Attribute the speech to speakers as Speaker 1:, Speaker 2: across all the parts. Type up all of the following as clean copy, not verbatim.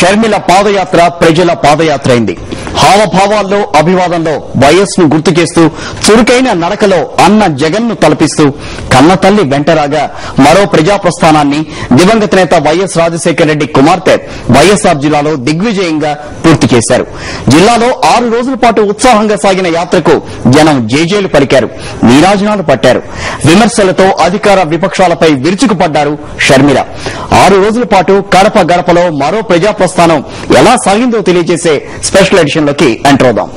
Speaker 1: షర్మిల పాదయాత్ర ప్రజల పాదయాత్ర అయింది. హావభావాల్లో అభివాదంలో వైఎస్ ను గుర్తు చేస్తూ చురుకైన నడకలో అన్న జగన్ ను తలపిస్తూ కన్నతల్లి వెంటరాగా మరో ప్రజా ప్రస్థానాన్ని దివంగత నేత వైఎస్ రాజశేఖర రెడ్డి కుమార్తె వైఎస్ఆర్ జిల్లాలో దిగ్విజయంగా పూర్తి చేశారు. జిల్లాలో 6 రోజుల పాటు ఉత్సాహంగా సాగిన యాత్రకు జనం జేజేలు పలికారు, నీరాజనాలు పట్టారు. విమర్శలతో అధికార విపక్షాలపై విరుచుకుపడ్డారు షర్మిల. 6 రోజుల పాటు కడప గడపలో మరో ప్రజా ప్రస్థానం ఎలా సాగిందో తెలియజేసే స్పెషల్ ఎడిషన్ లోకి ఎంటర్ అవుదాం.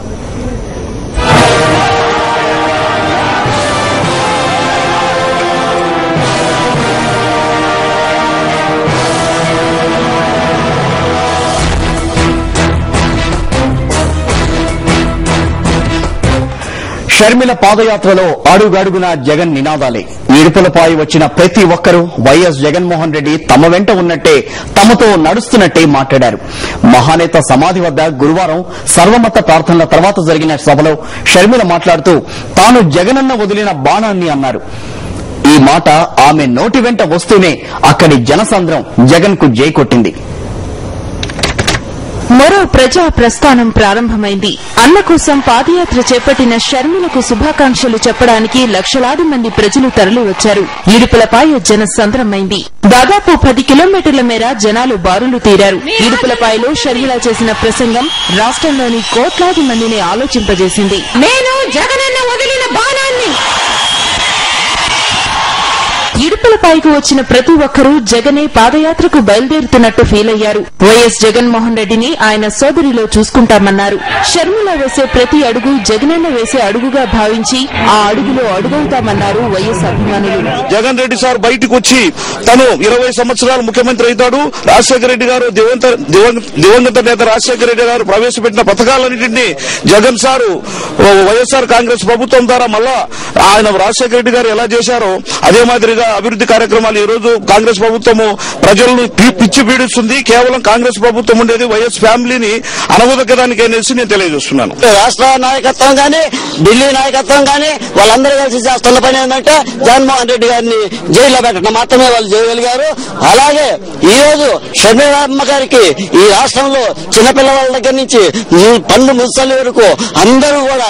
Speaker 1: షర్మిల పాదయాత్రలో అడుగడుగున జగన్ నినాదాలే. ఇడుపులపై వచ్చిన ప్రతి ఒక్కరూ వైఎస్ జగన్మోహన్ రెడ్డి తమ వెంట ఉన్నట్టే, తమతో నడుస్తున్నట్టే మాట్లాడారు. మహానేత సమాధి వద్ద గురువారం సర్వమత ప్రార్థనల తర్వాత జరిగిన సభలో షర్మిల మాట్లాడుతూ తాను జగనన్న వదిలిన బాణాన్ని అన్నారు. ఈ మాట ఆమె నోటి వెంట వస్తూనే అక్కడి జనసంద్రం జగన్ కు జై కొట్టింది.
Speaker 2: మరో ప్రజా ప్రస్థానం ప్రారంభమైంది. అన్న కోసం పాదయాత్ర చేపట్టిన షర్మిలకు శుభాకాంక్షలు చెప్పడానికి లక్షలాది మంది ప్రజలు తరలివచ్చారు. ఇడుపులపాయ జనసంద్రమైంది. దాదాపు 10 కిలోమీటర్ల మేర జనాలు బారులు తీరారు. ఇడుపులపాయలో షర్మిల చేసిన ప్రసంగం రాష్ట్రంలోని కోట్లాది మందిని ఆలోచింపజేసింది. నేను జగనన్న వదిలిన బాణాన్ని. ఇడుపులపాయకు వచ్చిన ప్రతి ఒక్కరూ జగనే పాదయాత్రకు బయలుదేరుతున్నట్టు ఫీల్ అయ్యారు. వైఎస్ జగన్మోహన్ రెడ్డిని ఆయన సోదరిలో చూసుకుంటామన్నారు. షర్మిల వేసే ప్రతి అడుగు జగనన్న వేసే అడుగుగా భావించి ఆ అడుగులో అడుగవుతామన్నారు వైఎస్ అభిమానులు.
Speaker 3: జగన్ రెడ్డి సార్ బయటకు వచ్చి తను 20 సంవత్సరాలు ముఖ్యమంత్రి అవుతాడు. రాజశేఖర రెడ్డి గారు దివంగత నేత రాజశేఖర రెడ్డి గారు ప్రవేశపెట్టిన పథకాలన్నింటినీ జగన్ సారు వైఎస్ఆర్ కాంగ్రెస్ ప్రభుత్వం ద్వారా మళ్ళా ఆయన రాజశేఖర రెడ్డి గారు ఎలా చేశారో అదే మాదిరిగా అభివృద్ది కార్యక్రమాలు ఈ రోజు కాంగ్రెస్ ప్రభుత్వము ప్రజలను పిచ్చి పీడిస్తుంది. కేవలం కాంగ్రెస్ ప్రభుత్వం ఉండేది వైఎస్ ఫ్యామిలీని అనగదొక్కడానికి అనేసి నేను తెలియజేస్తున్నాను.
Speaker 4: రాష్ట్ర నాయకత్వం గానీ ఢిల్లీ నాయకత్వం గానీ వాళ్ళందరూ కలిసి చేస్తున్న పని ఏంటంటే జగన్మోహన్ రెడ్డి గారిని జైల్లో పెట్టడం మాత్రమే వాళ్ళు చేయగలిగారు. అలాగే ఈ రోజు షర్మిలమ్మ గారికి ఈ రాష్ట్రంలో చిన్నపిల్లల దగ్గర నుంచి పండు ముసలి వరకు అందరూ కూడా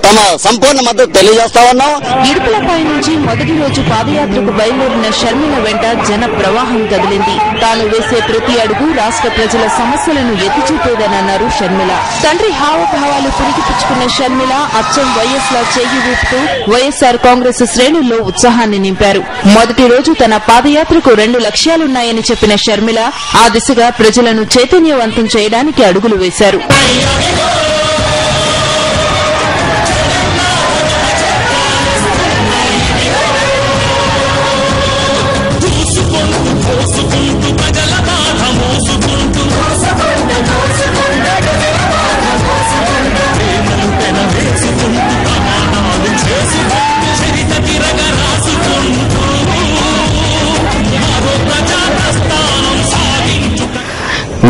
Speaker 4: తమ సంపూర్ణ మద్దతు తెలియజేస్తా ఉన్నాం.
Speaker 2: ఇడుపులపై నుంచి మొదటి రోజు పాదయాత్రకు బయలుదేరిన షర్మిల వెంట జన ప్రవాహం కదిలింది. తాను వేసే ప్రతి అడుగు రాష్ట్ర ప్రజల సమస్యలను ఎత్తిచూపేదనన్నారు షర్మిల. తండ్రి హావభావాలు పురికిపుచ్చుకున్న షర్మిల అచ్చం వైఎస్ లా చేయి ఊపుతూ వైఎస్ఆర్ కాంగ్రెస్ శ్రేణుల్లో ఉత్సాహాన్ని నింపారు. మొదటి రోజు తన పాదయాత్రకు 2 లక్ష్యాలున్నాయని చెప్పిన షర్మిల ఆ దిశగా ప్రజలను చైతన్యవంతం చేయడానికి అడుగులు వేశారు.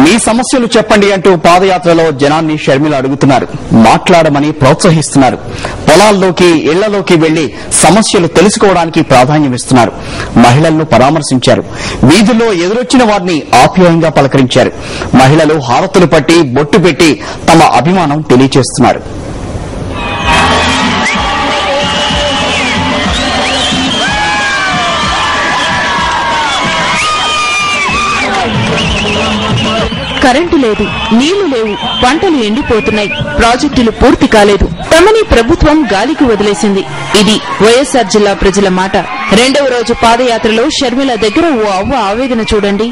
Speaker 1: మీ సమస్యలు చెప్పండి అంటూ పాదయాత్రలో జనాన్ని షర్మిల అడుగుతున్నారు. మాట్లాడమని ప్రోత్సహిస్తున్నారు. పొలాల్లోకి ఇళ్లలోకి వెళ్లి సమస్యలు తెలుసుకోవడానికి ప్రాధాన్యమిస్తున్నారు. మహిళలను పరామర్శించారు. వీధుల్లో ఎదురొచ్చిన వారిని ఆప్యాయంగా పలకరించారు. మహిళలు హారతులు పట్టి బొట్టు పెట్టి తమ అభిమానం తెలియజేస్తున్నారు.
Speaker 2: కరెంటు లేదు, నీళ్లు లేవు, పంటలు ఎండిపోతున్నాయి, ప్రాజెక్టులు పూర్తి కాలేదు, తమని ప్రభుత్వం గాలికి వదిలేసింది. ఇది వైఎస్ఆర్ జిల్లా ప్రజల మాట. 2వ రోజు పాదయాత్రలో షర్మిల దగ్గర ఓ అవ్వ ఆవేదన చూడండి.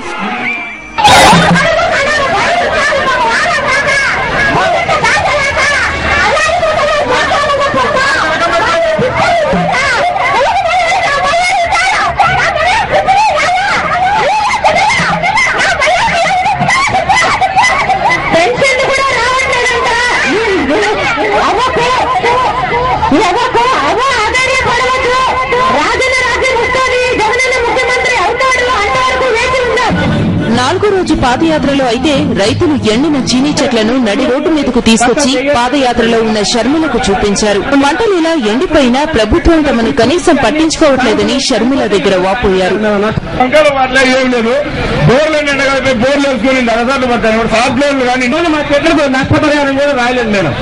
Speaker 2: రోజు పాదయాత్రలో అయితే రైతులు ఎండిన చీనీ చెట్లను నడి రోడ్డు మీదకు తీసుకొచ్చి పాదయాత్రలో ఉన్న షర్మిలకు చూపించారు. మంటలు ఇలా ఎండిపోయినా ప్రభుత్వం తమను కనీసం పట్టించుకోవట్లేదని షర్మిల దగ్గర వాపోయారు.
Speaker 5: సంఖ్యలో వాటిలో ఏం లేదు. బోర్లు ఎండగలిపి బోర్లు వేసుకుని దళసార్లు పడతాను. సాఫ్ట్వేర్లు కానీ మా చెట్లకు నష్టపరిహారం కూడా రాయలేదు మేడం.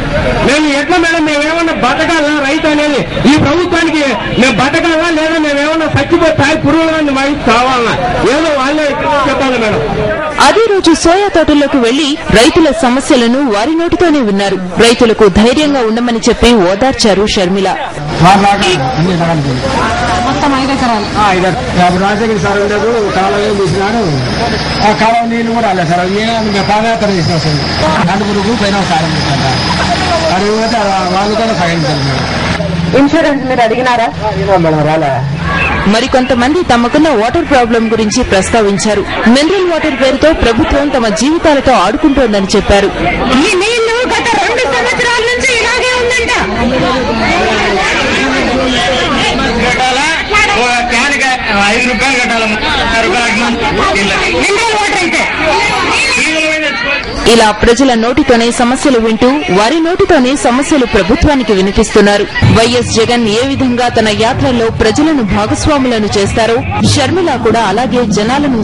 Speaker 5: మేము ఎట్లా మేడం మేమేమన్నా బతకాలా రైతు అనేది ఈ ప్రభుత్వానికి మేము బతకాలా లేదా మేమేమన్నా చచ్చిపోతాయి పురుగులు మాకు కావాలన్నా ఏదో వాళ్ళే చెప్పాలి మేడం.
Speaker 2: అదే రోజు సోయా తోటల్లోకి వెళ్లి రైతుల సమస్యలను వారి నోటితోనే విన్నారు. రైతులకు ధైర్యంగా ఉండమని చెప్పి ఓదార్చారు షర్మిల.
Speaker 6: మొత్తం 5 ఎకరాలు
Speaker 5: రాజశేఖర సార్ ఉండదు కాలువ తీసినాడు. ఆ కాలువ నీళ్లు కూడా రాలేదు సార్. మేము పాదయాత్ర చేసినా సార్. నలుగురు పైన సాయం చేశారు. అది పోతే వాళ్ళు కూడా సాయం చేశారు.
Speaker 6: ఇన్సూరెన్స్ మీరు అడిగినారా?
Speaker 5: మేడం రాలే.
Speaker 2: మరికొంతమంది తమకున్న వాటర్ ప్రాబ్లం గురించి ప్రస్తావించారు. మినరల్ వాటర్ పేరుతో ప్రభుత్వం తమ జీవితాలతో ఆడుకుంటోందని చెప్పారు.
Speaker 6: ఈ నీళ్లు గత 2 సంవత్సరాల నుంచి ఇలాగే ఉందంట.
Speaker 5: ₹5 కట్టాలి.
Speaker 6: మినరల్ వాటర్ అయితే
Speaker 2: ఇలా ప్రజల నోటితోనే సమస్యలు వింటూ వారి నోటితోనే సమస్యలు ప్రభుత్వానికి వినిపిస్తున్నారు. వైఎస్ జగన్ ఏ విధంగా తన యాత్రలో ప్రజలను భాగస్వాములను చేస్తారో షర్మిల కూడా అలాగే జనాలను